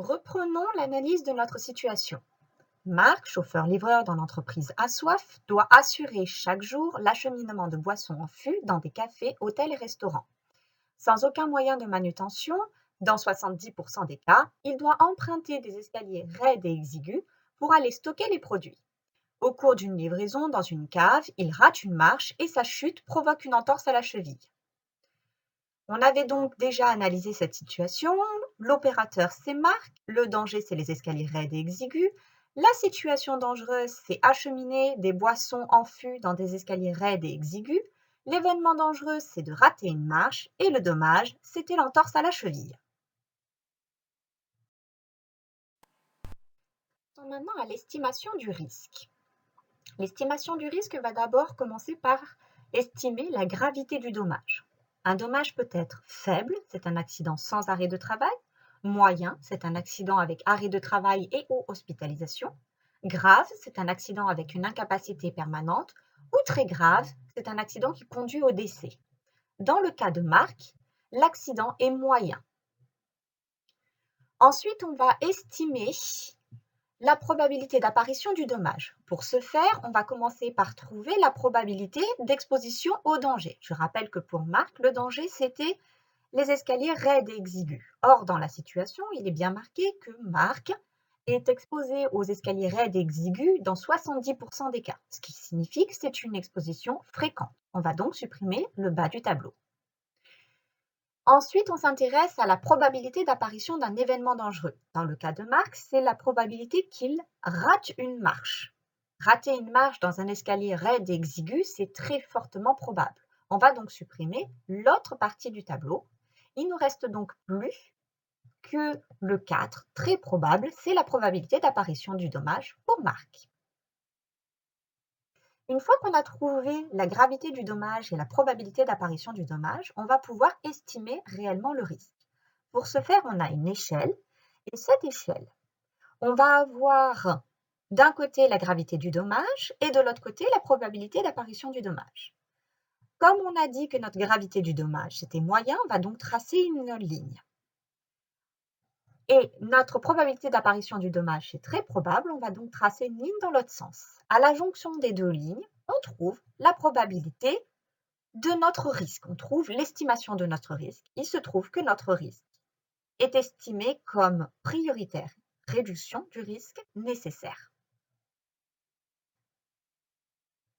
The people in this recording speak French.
Reprenons l'analyse de notre situation. Marc, chauffeur-livreur dans l'entreprise Assoif, doit assurer chaque jour l'acheminement de boissons en fût dans des cafés, hôtels et restaurants. Sans aucun moyen de manutention, dans 70% des cas, il doit emprunter des escaliers raides et exigus pour aller stocker les produits. Au cours d'une livraison dans une cave, il rate une marche et sa chute provoque une entorse à la cheville. On avait donc déjà analysé cette situation. L'opérateur, c'est Marc. Le danger, c'est les escaliers raides et exigus. La situation dangereuse, c'est acheminer des boissons en fût dans des escaliers raides et exigus. L'événement dangereux, c'est de rater une marche. Et le dommage, c'était l'entorse à la cheville. Maintenant à l'estimation du risque. L'estimation du risque va d'abord commencer par estimer la gravité du dommage. Un dommage peut être faible, c'est un accident sans arrêt de travail. Moyen, c'est un accident avec arrêt de travail et ou hospitalisation. Grave, c'est un accident avec une incapacité permanente. Ou très grave, c'est un accident qui conduit au décès. Dans le cas de Marc, l'accident est moyen. Ensuite, on va estimer la probabilité d'apparition du dommage. Pour ce faire, on va commencer par trouver la probabilité d'exposition au danger. Je rappelle que pour Marc, le danger, c'était les escaliers raides et exigus. Or, dans la situation, il est bien marqué que Marc est exposé aux escaliers raides et exigus dans 70% des cas, ce qui signifie que c'est une exposition fréquente. On va donc supprimer le bas du tableau. Ensuite, on s'intéresse à la probabilité d'apparition d'un événement dangereux. Dans le cas de Marc, c'est la probabilité qu'il rate une marche. Rater une marche dans un escalier raide et exigu, c'est très fortement probable. On va donc supprimer l'autre partie du tableau. Il nous reste donc plus que le 4, très probable, c'est la probabilité d'apparition du dommage pour Marc. Une fois qu'on a trouvé la gravité du dommage et la probabilité d'apparition du dommage, on va pouvoir estimer réellement le risque. Pour ce faire, on a une échelle et cette échelle, on va avoir d'un côté la gravité du dommage et de l'autre côté la probabilité d'apparition du dommage. Comme on a dit que notre gravité du dommage c'était moyen, on va donc tracer une ligne. Et notre probabilité d'apparition du dommage est très probable, on va donc tracer une ligne dans l'autre sens. À la jonction des deux lignes, on trouve la probabilité de notre risque. On trouve l'estimation de notre risque. Il se trouve que notre risque est estimé comme prioritaire, réduction du risque nécessaire.